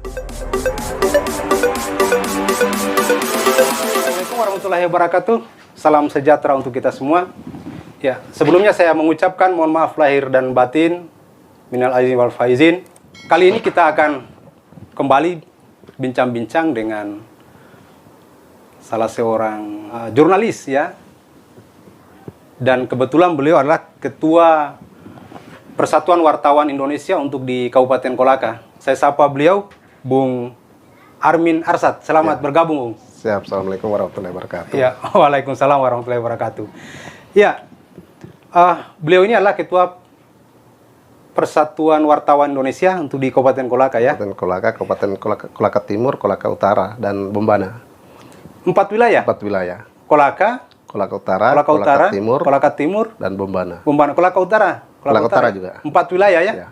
Assalamualaikum warahmatullahi wabarakatuh. Salam sejahtera untuk kita semua. Ya, sebelumnya saya mengucapkan mohon maaf lahir dan batin. Minal aizin wal faizin. Kali ini kita akan kembali bincang-bincang dengan salah seorang jurnalis ya. Dan kebetulan beliau adalah Ketua Persatuan Wartawan Indonesia untuk di Kabupaten Kolaka. Saya sapa beliau, Bung Armin Arsad. Selamat bergabung, Bung. Siap. Assalamualaikum warahmatullahi wabarakatuh. Ya, waalaikumsalam warahmatullahi wabarakatuh. Ya, beliau ini adalah Ketua Persatuan Wartawan Indonesia untuk di Kabupaten Kolaka ya. Kabupaten Kolaka Timur, Kolaka Utara, dan Bombana. 4 wilayah? 4 wilayah. Kolaka Utara, Kolaka Timur, dan Bombana. Kolaka Utara. Kolaka Utara juga. 4 wilayah ya? Ya.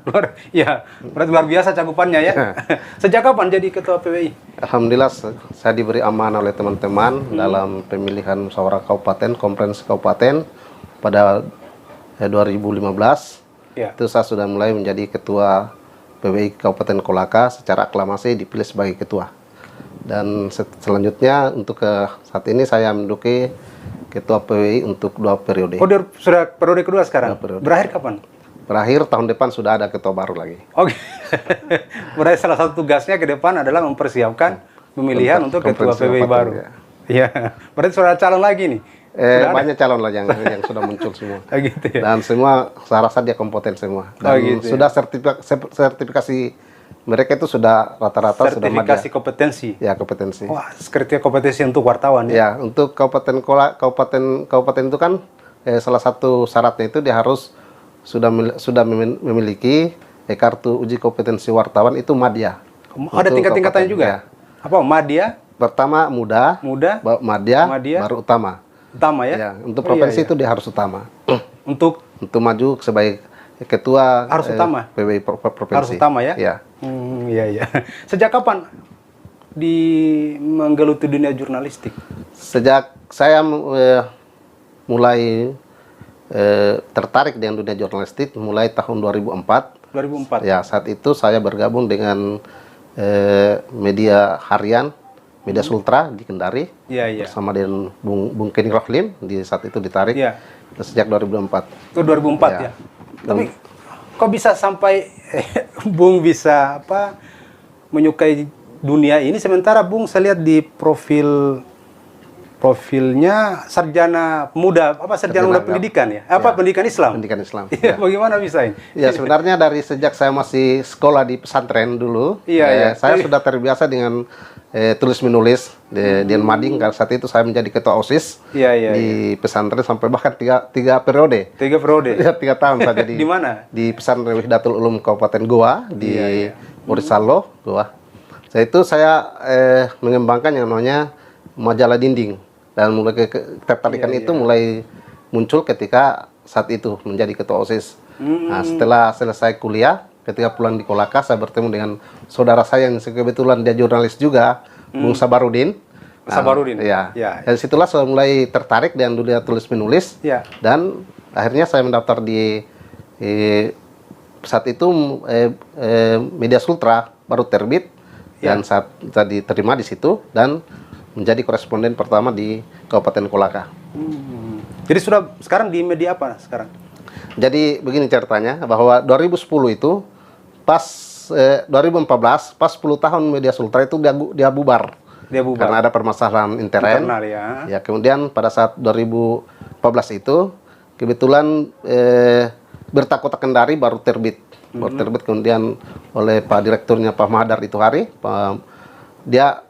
Ya, berarti luar biasa cakupannya ya. Sejak kapan jadi Ketua PWI? Alhamdulillah saya diberi amanah oleh teman-teman dalam pemilihan musyawarah kabupaten, konferensi kabupaten pada 2015. Ya. Itu saya sudah mulai menjadi Ketua PWI Kabupaten Kolaka, secara aklamasi dipilih sebagai ketua. Dan selanjutnya untuk saat ini saya menduduki Ketua PWI untuk 2 periode. Oh, sudah periode kedua sekarang? Periode. Berakhir kapan? Berakhir tahun depan sudah ada ketua baru lagi. Oke. Berarti salah satu tugasnya ke depan adalah mempersiapkan pemilihan untuk Ketua PWI baru. Iya. Berarti sudah calon lagi nih? Banyak calon lah yang sudah muncul semua. Gitu ya? Dan semua saya rasa dia kompeten semua. Dan gitu sudah sertifikasi mereka itu sudah rata-rata sudah sertifikasi kompetensi. Ya, kompetensi. Wah, sertifikasi kompetensi untuk wartawan ya. Ya, untuk kabupaten itu kan salah satu syaratnya itu dia harus sudah memiliki kartu uji kompetensi wartawan itu madya. Ada tingkat-tingkatannya juga? Ya. Apa madya? Pertama muda, madya, baru utama. Utama ya? Ya, untuk provinsi itu dia harus utama. Untuk maju sebagai ketua harus utama. PWI provinsi. Harus utama ya? Ya. Iya. Sejak kapan menggeluti dunia jurnalistik? Sejak saya mulai tertarik dengan dunia jurnalistik mulai tahun 2004. 2004. Ya, saat itu saya bergabung dengan media harian, Media Sultra di Kendari. Iya. Bersama dengan Bung Kenny Rohlin di saat itu ditarik. Iya. Sejak 2004. Itu 2004 ya. Tapi kok bisa sampai Bung bisa menyukai dunia ini, sementara Bung saya lihat di profilnya sarjana muda pendidikan ya? Pendidikan Islam? Pendidikan Islam. Ya. Bagaimana bisa ini? Ya, sebenarnya dari sejak saya masih sekolah di pesantren dulu, saya sudah terbiasa dengan tulis menulis di Mading. Karena saat itu saya menjadi ketua OSIS di pesantren sampai bahkan tiga periode. 3 periode? Ya, 3 tahun saya jadi. Di mana? Di pesantren Wahdatul Ulum Kabupaten Goa di Morisalo, Goa. Saya itu mengembangkan yang namanya majalah dinding. Dan mulai ketertarikan itu mulai muncul ketika saat itu menjadi ketua OSIS. Nah, setelah selesai kuliah, ketika pulang di Kolaka, saya bertemu dengan saudara saya yang kebetulan dia jurnalis juga, Bung Sabarudin. Sabarudin. Ya. Dan situlah saya mulai tertarik dengan dunia tulis menulis. Ya. Dan akhirnya saya mendaftar di saat itu Media Sultra baru terbit. Dan saya diterima di situ dan menjadi koresponden pertama di Kabupaten Kolaka. Jadi sudah sekarang di media apa sekarang? Jadi begini ceritanya, bahwa 2010 itu pas 2014 pas 10 tahun Media Sultra itu dia bubar. Karena ada permasalahan internal ya. Ya, kemudian pada saat 2014 itu kebetulan Berita Kota Kendari baru terbit. Kemudian oleh Pak Direkturnya Pak Mahadar itu hari dia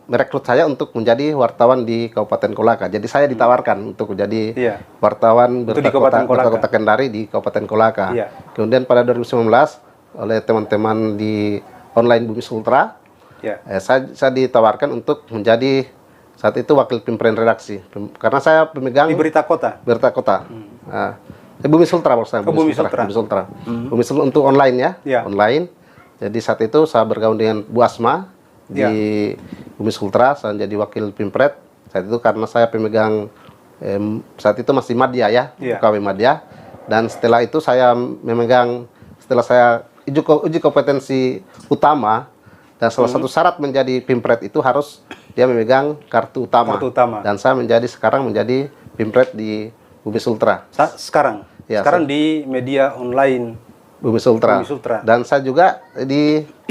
merekrut saya untuk menjadi wartawan di Kabupaten Kolaka. Jadi saya ditawarkan untuk menjadi wartawan Berita Kota Kendari di Kabupaten Kolaka. Kemudian pada 2019 oleh teman-teman di online Bumi Sultra, saya ditawarkan untuk menjadi saat itu wakil pimpinan redaksi. Karena saya pemegang di Berita Kota. Bumi Sultra maksudnya. Bumi Sultra. Bumi Sultra untuk online ya. Online. Jadi saat itu saya bergabung dengan Bu Asma di Bumi Sultra, saya jadi wakil pimpret. Saat itu karena saya pemegang saat itu masih madya ya, pegawai madya. Dan setelah itu saya memegang, setelah saya uji kompetensi utama Dan salah satu syarat menjadi Pimpret itu harus dia memegang kartu utama. Kartu utama. Dan saya sekarang menjadi Pimpret di Bumi Sultra. Sekarang? Ya, sekarang di media online Bumi Sultra. Bumi Sultra. Dan saya juga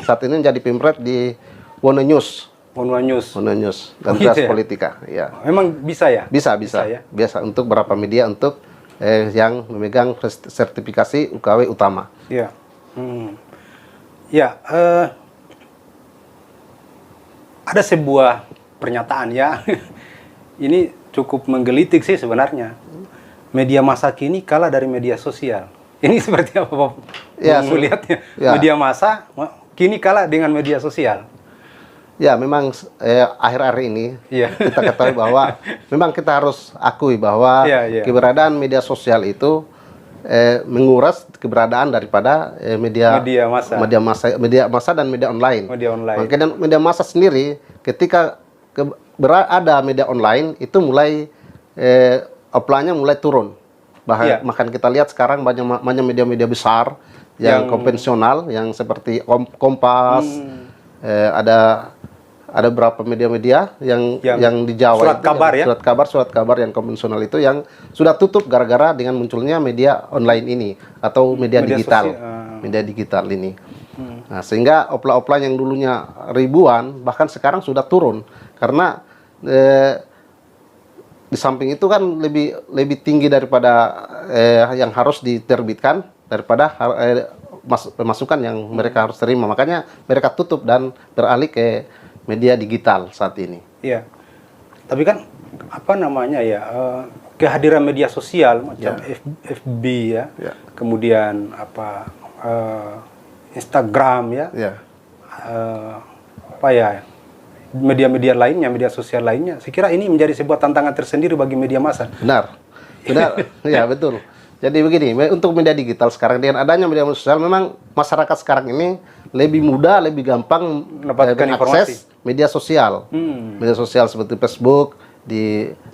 saat ini menjadi Pimpret di Wono News. Wono News. Wono News dan gitu Trans ya? Politika. Ya. Memang bisa ya? Bisa. ya? Biasa untuk beberapa media untuk yang memegang sertifikasi UKW utama. Ya. Ya, ada sebuah pernyataan ya. Ini cukup menggelitik sih sebenarnya. Media massa kini kalah dari media sosial. Ini seperti apa Bob? Ya, melihatnya. ya. Media massa kini kalah dengan media sosial. Ya, memang akhir-akhir ini kita ketahui bahwa memang kita harus akui bahwa keberadaan media sosial itu menguras keberadaan daripada media massa dan media online. Makanya media massa sendiri ketika ada media online itu mulai offline-nya mulai turun. Bahkan kita lihat sekarang banyak media-media besar yang konvensional yang seperti Kompas, ada beberapa media-media yang di Jawa surat kabar yang konvensional itu yang sudah tutup gara-gara dengan munculnya media online ini atau media digital ini. Nah, sehingga offline yang dulunya ribuan bahkan sekarang sudah turun karena di samping itu kan lebih tinggi daripada yang harus diterbitkan daripada pemasukan yang mereka harus terima, makanya mereka tutup dan beralih ke media digital saat ini. Iya. Tapi kan apa namanya ya, kehadiran media sosial macam FB ya, kemudian apa Instagram ya, apa ya, media-media lainnya, media sosial lainnya. Saya kira ini menjadi sebuah tantangan tersendiri bagi media massa. Benar. Ya betul. Jadi begini, untuk media digital sekarang dengan adanya media sosial memang masyarakat sekarang ini lebih mudah, lebih gampang mendapatkan akses media sosial. Media sosial seperti Facebook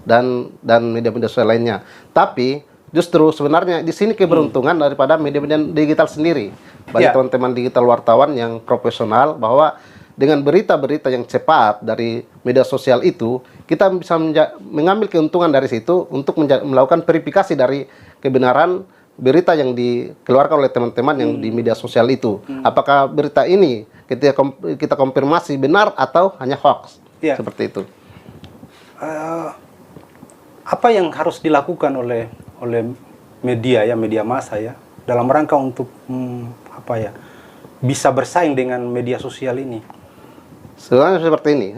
dan media-media sosial lainnya. Tapi justru sebenarnya di sini keberuntungan daripada media-media digital sendiri. Bagi teman-teman digital wartawan yang profesional bahwa dengan berita-berita yang cepat dari media sosial itu, kita bisa mengambil keuntungan dari situ untuk melakukan verifikasi dari kebenaran berita yang dikeluarkan oleh teman-teman yang di media sosial itu. Apakah berita ini kita konfirmasi benar atau hanya hoax? Seperti itu. Apa yang harus dilakukan oleh media massa ya dalam rangka untuk bisa bersaing dengan media sosial ini? Sebenarnya seperti ini.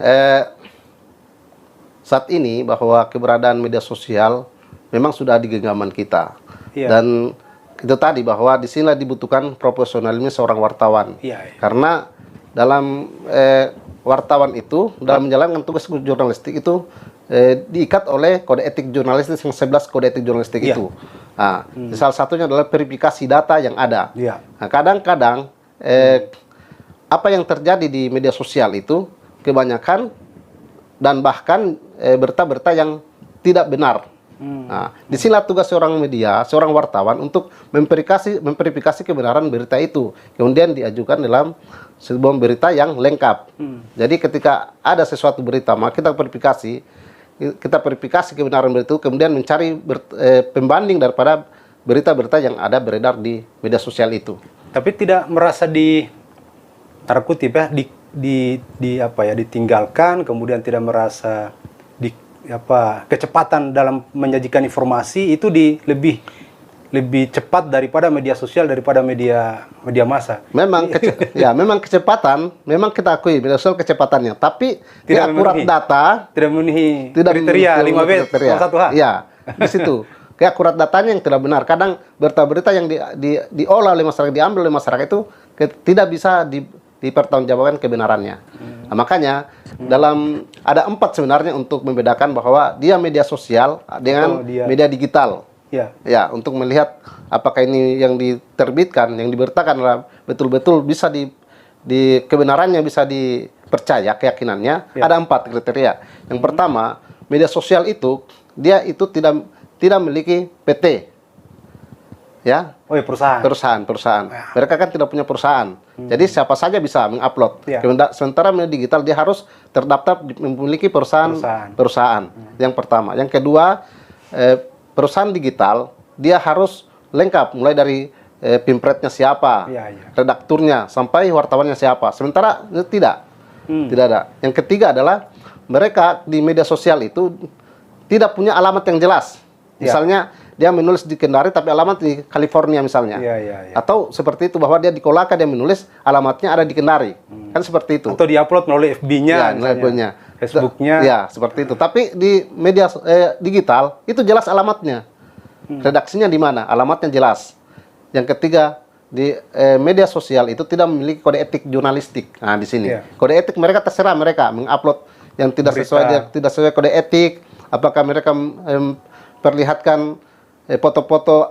Saat ini bahwa keberadaan media sosial memang sudah di genggaman kita. Dan itu tadi bahwa di sini dibutuhkan profesionalisme seorang wartawan. Karena dalam wartawan itu dalam menjalankan tugas jurnalistik itu diikat oleh kode etik jurnalistik yang 11 kode etik jurnalistik itu. Nah, salah satunya adalah verifikasi data yang ada. Nah, kadang-kadang apa yang terjadi di media sosial itu kebanyakan dan bahkan berita-berita yang tidak benar. Nah, disinilah tugas seorang media, seorang wartawan untuk memverifikasi kebenaran berita itu, kemudian diajukan dalam sebuah berita yang lengkap. Jadi ketika ada sesuatu berita, maka kita verifikasi kebenaran berita itu, kemudian mencari pembanding daripada berita-berita yang ada beredar di media sosial itu. Tapi tidak merasa tanda kutip ya, ditinggalkan, kemudian tidak merasa kecepatan dalam menyajikan informasi itu lebih cepat daripada media sosial, daripada media massa. Memang memang kecepatan, memang kita akui media sosial kecepatannya, tapi tidak akurat data, tidak memenuhi kriteria 5B 1H. Ya, di situ. Akurat datanya yang tidak benar. Kadang berita-berita yang diolah oleh masyarakat, diambil oleh masyarakat itu tidak bisa dipertanggungjawabkan kebenarannya. Nah, makanya ada 4 sebenarnya untuk membedakan bahwa dia media sosial dengan media digital. Ya, untuk melihat apakah ini yang diterbitkan, yang diberitakan betul-betul bisa kebenarannya bisa dipercaya, keyakinannya. Ada 4 kriteria. Yang pertama, media sosial itu dia itu tidak memiliki PT. ya. Oh ya, perusahaan. Perusahaan. Mereka kan tidak punya perusahaan. Jadi siapa saja bisa mengupload. Ya. Sementara media digital dia harus terdaftar memiliki perusahaan. Yang pertama. Yang kedua, perusahaan digital dia harus lengkap mulai dari pimpretnya siapa, redakturnya sampai wartawannya siapa. Sementara tidak ada. Yang ketiga adalah mereka di media sosial itu tidak punya alamat yang jelas. Misalnya dia menulis di Kendari tapi alamat di California misalnya. Atau seperti itu bahwa dia di Kolaka dia menulis alamatnya ada di Kendari. Kan seperti itu. Atau diupload melalui FB-nya, Facebook-nya. Ya, seperti itu. Tapi di media digital itu jelas alamatnya. Redaksinya di mana? Alamatnya jelas. Yang ketiga, di media sosial itu tidak memiliki kode etik jurnalistik. Nah, di sini. Kode etik mereka terserah mereka mengupload yang tidak sesuai kode etik. Apakah mereka perlihatkan foto-foto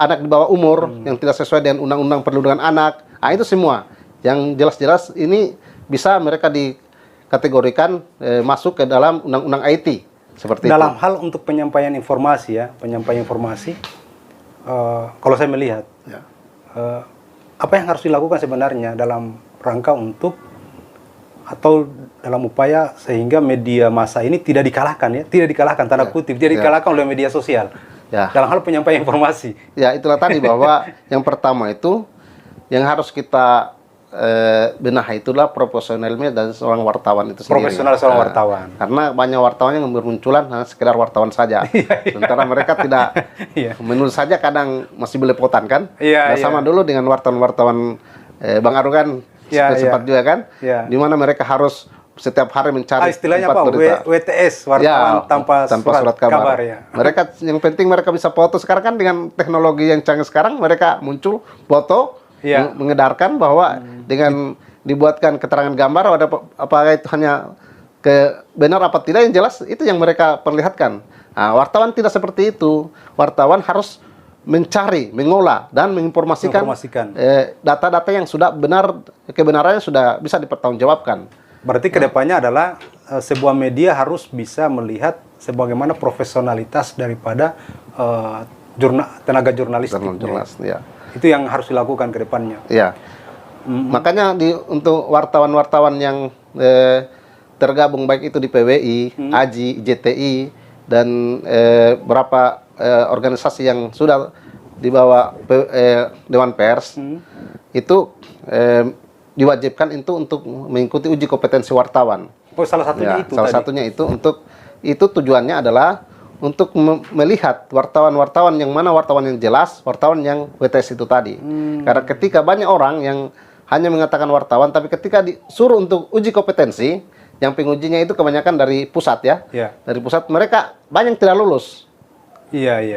anak di bawah umur yang tidak sesuai dengan undang-undang perlindungan anak. Nah, itu semua yang jelas-jelas ini bisa mereka dikategorikan masuk ke dalam undang-undang IT. Seperti dalam itu. hal untuk penyampaian informasi penyampaian informasi, kalau saya melihat, apa yang harus dilakukan sebenarnya dalam rangka untuk atau dalam upaya sehingga media massa ini tidak dikalahkan tanda kutip, tidak dikalahkan oleh media sosial dalam hal penyampaian informasi. Ya, itulah tadi bahwa yang pertama itu yang harus kita benahi itulah profesionalisme dan seorang wartawan itu sendiri. Profesional seorang wartawan. Karena banyak wartawan yang bermunculan hanya sekedar wartawan saja. Sementara mereka tidak menulis saja kadang masih belepotan kan. Sama dulu dengan wartawan-wartawan Bang Aru kan sempat juga kan. Di mana mereka harus setiap hari mencari istilahnya apa? WTS, wartawan tanpa surat kabar. Mereka yang penting mereka bisa foto. Sekarang kan dengan teknologi yang canggih sekarang mereka muncul foto mengedarkan bahwa dengan dibuatkan keterangan gambar apakah itu hanya benar apa tidak, yang jelas itu yang mereka perlihatkan. Nah, wartawan tidak seperti itu. Wartawan harus mencari, mengolah dan menginformasikan data-data yang sudah benar, kebenarannya sudah bisa dipertanggungjawabkan. Berarti kedepannya adalah sebuah media harus bisa melihat sebagaimana profesionalitas daripada tenaga jurnalistik. Itu yang harus dilakukan ke depannya. Iya. Makanya untuk wartawan-wartawan yang tergabung baik itu di PWI, AJI, JTI, dan beberapa organisasi yang sudah di bawah Dewan Pers, itu diwajibkan itu untuk mengikuti uji kompetensi wartawan. Oh, salah satunya itu. Salah satunya itu tujuannya adalah untuk melihat wartawan-wartawan yang mana wartawan yang jelas, wartawan yang WTS itu tadi. Karena ketika banyak orang yang hanya mengatakan wartawan, tapi ketika disuruh untuk uji kompetensi, yang pengujinya itu kebanyakan dari pusat dari pusat, mereka banyak tidak lulus.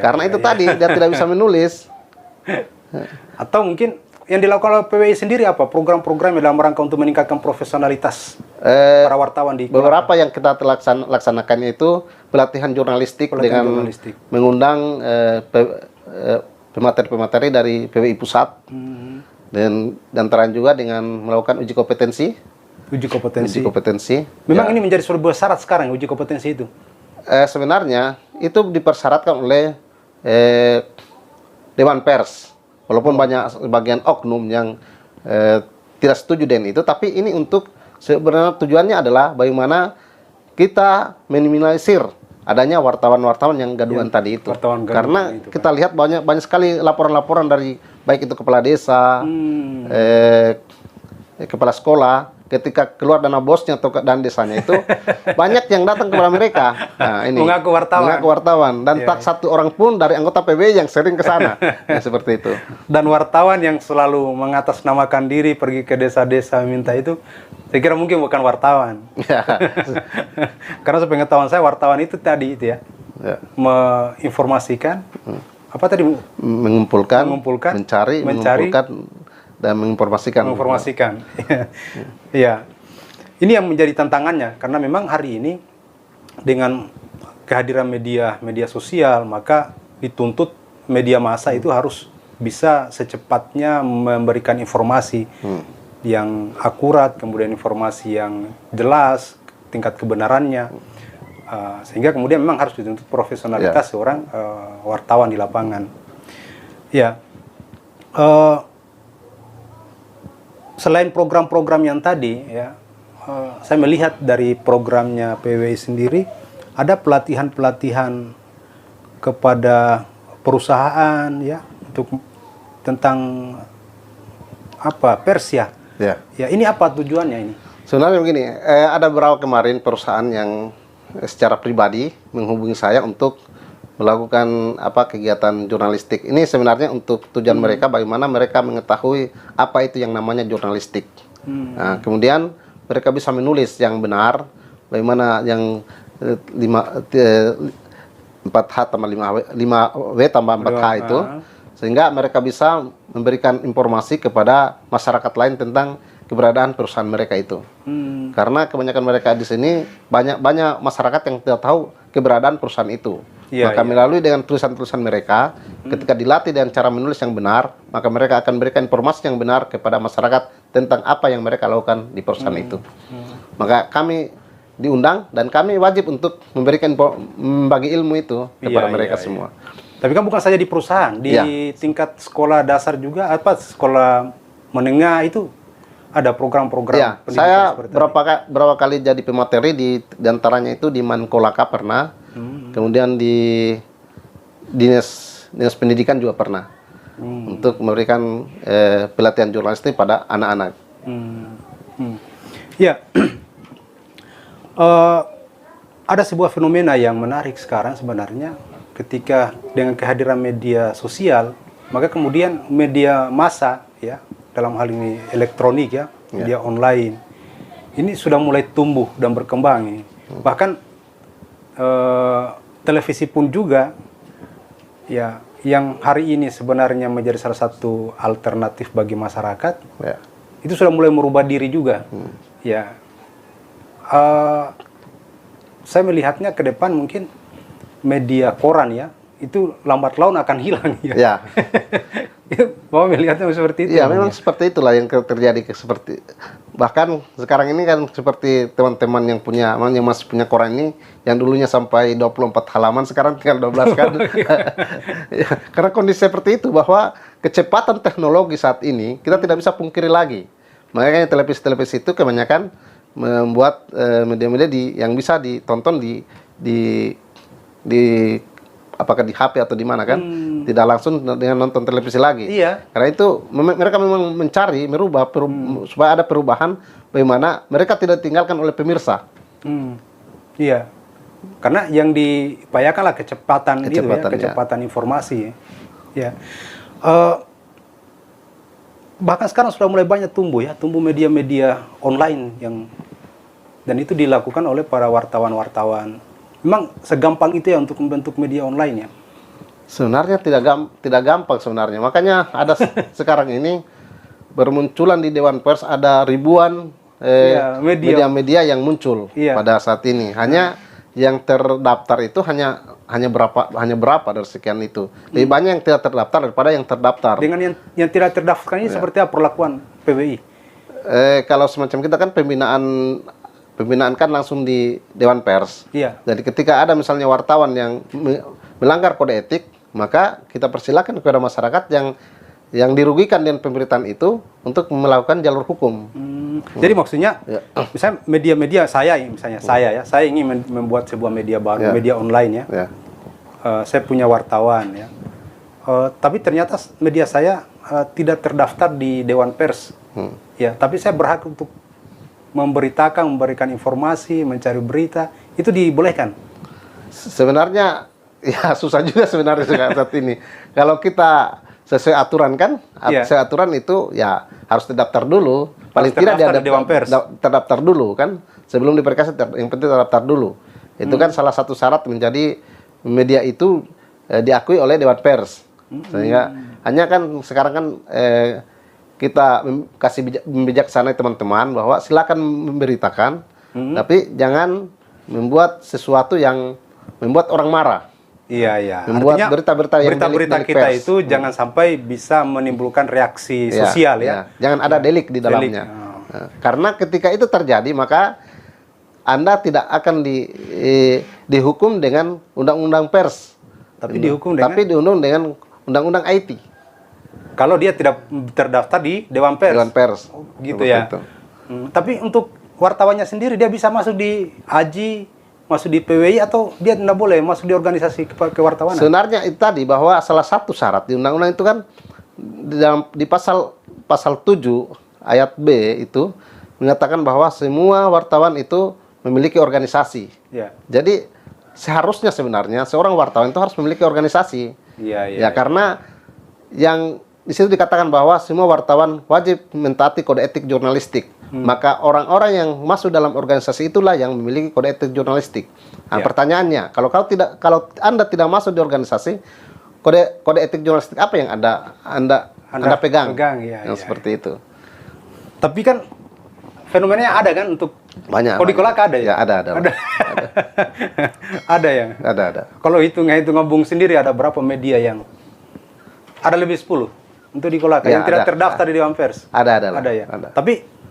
Karena itu tadi dia tidak bisa menulis. Atau mungkin yang dilakukan oleh PWI sendiri apa? Program-program dalam rangka untuk meningkatkan profesionalitas para wartawan di beberapa yang kita laksanakannya itu pelatihan jurnalistik dengan mengundang pemateri-pemateri dari PWI pusat dan antaranya juga dengan melakukan uji kompetensi. Memang ini menjadi sebuah syarat sekarang uji kompetensi itu. Sebenarnya itu dipersyaratkan oleh Dewan Pers. Walaupun banyak sebagian oknum yang tidak setuju dengan itu, tapi ini untuk sebenarnya tujuannya adalah bagaimana kita meminimalisir adanya wartawan-wartawan yang gaduhan tadi itu. Karena kita lihat banyak sekali laporan-laporan dari baik itu kepala desa, kepala sekolah, ketika keluar dana bosnya atau dana desanya itu banyak yang datang kepada mereka. Nah, ini mengaku wartawan dan tak satu orang pun dari anggota PBI yang sering ke sana. Seperti itu. Dan wartawan yang selalu mengatasnamakan diri pergi ke desa-desa minta itu, saya kira mungkin bukan wartawan. Karena sepengetahuan saya wartawan itu tadi itu menginformasikan apa tadi? Mengumpulkan, mencari, mengumpulkan dan menginformasikan. Iya. Ini yang menjadi tantangannya karena memang hari ini dengan kehadiran media sosial, maka dituntut media massa itu harus bisa secepatnya memberikan informasi yang akurat, kemudian informasi yang jelas, tingkat kebenarannya, sehingga kemudian memang harus dituntut profesionalitas seorang wartawan di lapangan. Ya. eh, selain program-program yang tadi, ya, saya melihat dari programnya PWI sendiri ada pelatihan-pelatihan kepada perusahaan, ya, untuk tentang apa pers ya. Ya. Ya, ini apa tujuannya ini? Sebenarnya begini, ada beberapa kemarin perusahaan yang secara pribadi menghubungi saya untuk melakukan kegiatan jurnalistik. Ini sebenarnya untuk tujuan mereka bagaimana mereka mengetahui apa itu yang namanya jurnalistik. Nah, kemudian mereka bisa menulis yang benar, bagaimana yang 4H tambah 5W tambah 4H itu, sehingga mereka bisa memberikan informasi kepada masyarakat lain tentang keberadaan perusahaan mereka itu. Karena kebanyakan mereka di sini banyak masyarakat yang tidak tahu keberadaan perusahaan itu. Maka melalui dengan tulisan-tulisan mereka, ketika dilatih dengan cara menulis yang benar, maka mereka akan memberikan informasi yang benar kepada masyarakat tentang apa yang mereka lakukan di perusahaan itu. Maka kami diundang dan kami wajib untuk membagi ilmu itu kepada mereka semua. Tapi kan bukan saja di perusahaan, di tingkat sekolah dasar juga, sekolah menengah itu ada program-program pendidikan. Saya berapa kali jadi pemateri di antaranya itu di Mankolaka pernah, kemudian di dinas pendidikan juga pernah, untuk memberikan pelatihan jurnalistik pada anak-anak. Ya, ada sebuah fenomena yang menarik sekarang sebenarnya, ketika dengan kehadiran media sosial, maka kemudian media massa, ya, dalam hal ini elektronik, ya, media online, ini sudah mulai tumbuh dan berkembang ini. Bahkan televisi pun juga, ya, yang hari ini sebenarnya menjadi salah satu alternatif bagi masyarakat, itu sudah mulai merubah diri juga. Ya, saya melihatnya ke depan mungkin media koran, ya, itu lambat laun akan hilang, ya. Bapak melihatnya seperti itu. Ya, memang seperti itulah yang terjadi, seperti bahkan sekarang ini kan seperti teman-teman yang masih punya koran ini, yang dulunya sampai 24 halaman sekarang tinggal 12 kan. Ya, karena kondisi seperti itu, bahwa kecepatan teknologi saat ini kita tidak bisa pungkiri lagi. Makanya televisi-televisi itu kebanyakan membuat media-media yang bisa ditonton apakah di HP atau di mana kan, tidak langsung dengan nonton televisi lagi. Karena itu mereka memang mencari supaya ada perubahan, bagaimana mereka tidak ditinggalkan oleh pemirsa. Iya, karena yang diupayakanlah kecepatan itu, ya, kecepatan informasi. Ya, bahkan sekarang sudah mulai banyak tumbuh media-media online dan itu dilakukan oleh para wartawan-wartawan. Memang segampang itu ya untuk membentuk media online, ya? Sebenarnya tidak gampang sebenarnya. Makanya ada sekarang ini bermunculan di Dewan Pers ada ribuan media-media yang muncul pada saat ini. Hanya yang terdaftar itu hanya berapa dari sekian itu. Lebih banyak yang tidak terdaftar daripada yang terdaftar. Dengan yang tidak terdaftar ini seperti apa perlakuan PWI? Kalau semacam kita kan pembinaan kan langsung di Dewan Pers. Jadi ketika ada misalnya wartawan yang melanggar kode etik, maka kita persilakan kepada masyarakat yang dirugikan dengan pemberitaan itu untuk melakukan jalur hukum. Jadi maksudnya, misalnya media-media saya ingin membuat sebuah media baru, media online, ya. Saya punya wartawan, ya. Tapi ternyata media saya tidak terdaftar di Dewan Pers, ya. Tapi saya berhak untuk memberikan informasi, mencari berita, itu dibolehkan? Sebenarnya ya susah juga sebenarnya saat ini. Kalau kita sesuai aturan kan, sesuai aturan itu ya harus terdaftar dulu. Paling tidak dia terdaftar dulu kan, sebelum diperiksa yang penting terdaftar dulu. Itu kan salah satu syarat menjadi media itu diakui oleh Dewan Pers. Sehingga hanya kan sekarang kan kita kasih bijaksana teman-teman bahwa silakan memberitakan, tapi jangan membuat sesuatu yang membuat orang marah. Membuat berita-berita kita itu jangan sampai bisa menimbulkan reaksi sosial, ya. Jangan ada delik di dalamnya. Karena ketika itu terjadi, maka Anda tidak akan dihukum dengan undang-undang pers, tapi dihukum dengan undang-undang IT. Kalau dia tidak terdaftar di Dewan Pers. Dewan Pers. Gitu ya. Itu. Tapi untuk wartawannya sendiri dia bisa masuk di AJI, masuk di PWI atau dia tidak boleh masuk di organisasi kewartawanan? Sebenarnya itu tadi bahwa salah satu syarat di undang-undang itu kan di pasal 7 ayat B itu menyatakan bahwa semua wartawan itu memiliki organisasi. Ya. Jadi seharusnya sebenarnya seorang wartawan itu harus memiliki organisasi. Iya. Karena yang di situ dikatakan bahwa semua wartawan wajib mentaati kode etik jurnalistik. Maka orang-orang yang masuk dalam organisasi itulah yang memiliki kode etik jurnalistik. Nah, pertanyaannya, kalau Anda tidak masuk di organisasi, kode etik jurnalistik apa yang Anda pegang? Seperti itu. Tapi kan fenomenanya ada kan untuk banyak. Kodikolaka ada ya? Ya, ada. Ada ya? Ada. Kalau hitung Bung sendiri ada berapa media yang ada lebih 10 untuk di Kolaka Ya, yang tidak ada. terdaftar di Dewan Pers? Ada ya. Ada. Tapi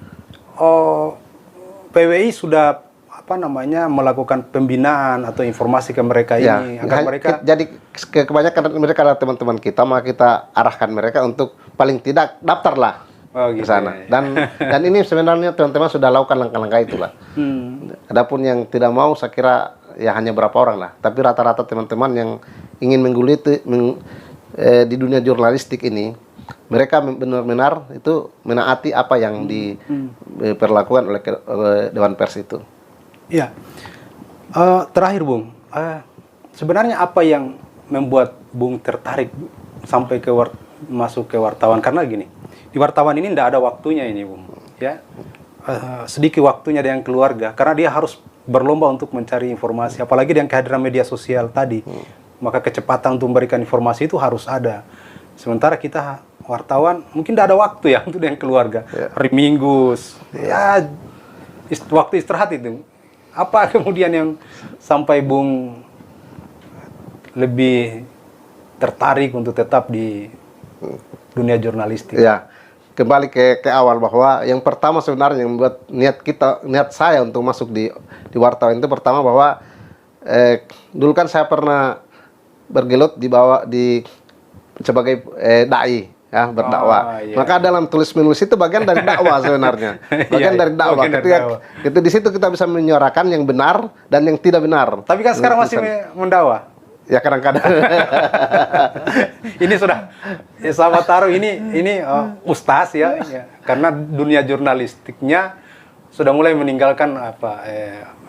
PWI sudah melakukan pembinaan atau informasi ke mereka ini agar mereka jadi kebanyakan mereka adalah teman-teman kita, maka kita arahkan mereka untuk paling tidak daftarlah gitu ke sana. ya. Dan ini sebenarnya teman-teman sudah lakukan langkah-langkah itulah. Adapun yang tidak mau saya kira ya hanya berapa orang lah, tapi rata-rata teman-teman yang ingin menggeluti di dunia jurnalistik ini, mereka benar-benar itu menaati apa yang diperlakukan oleh Dewan Pers itu. Iya. Terakhir Bung, sebenarnya apa yang membuat Bung tertarik sampai masuk ke wartawan? Karena gini, di wartawan ini tidak ada waktunya ini Bung, ya. Sedikit waktunya dengan keluarga, karena dia harus berlomba untuk mencari informasi, apalagi dengan kehadiran media sosial tadi. Maka kecepatan untuk memberikan informasi itu harus ada. Sementara kita wartawan mungkin tidak ada waktu ya untuk dengan keluarga. Hari Minggu, ya waktu istirahat itu. Apa kemudian yang sampai Bung lebih tertarik untuk tetap di dunia jurnalistik? Ya, kembali ke awal bahwa yang pertama sebenarnya yang membuat niat saya untuk masuk di wartawan itu pertama bahwa dulu kan saya pernah bergelut sebagai dai. Ya, berdakwah. Maka dalam tulis menulis itu bagian dari dakwah sebenarnya. Bagian dari dakwah. Ketika di situ kita bisa menyuarakan yang benar dan yang tidak benar. Tapi kan sekarang masih mendakwah. Ya kadang-kadang. Ini sudah sahabat taruh ini ustaz ya, karena dunia jurnalistiknya sudah mulai meninggalkan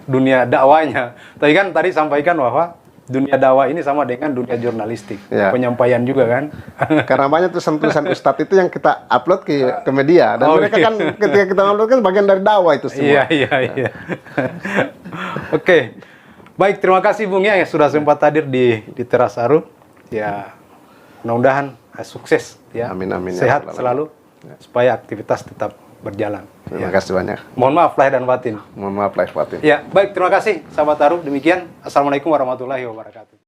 dunia dakwanya. Tapi kan tadi sampaikan bahwa dunia dakwah ini sama dengan dunia jurnalistik, penyampaian juga kan. Karena banyak tulisan-tulisan ustadz itu yang kita upload ke media dan mereka kan ketika kita upload kan bagian dari dakwah itu semua. Iya. Oke. Baik, terima kasih Bung ya yang sudah sempat hadir di Teras Aru. Ya, mudah-mudahan sukses ya. Amin. Sehat selalu supaya aktivitas tetap berjalan. Terima kasih banyak. Mohon maaf lahir dan batin. Mohon maaf lahir batin. Ya, baik, terima kasih sahabat Taruh. Demikian, assalamualaikum warahmatullahi wabarakatuh.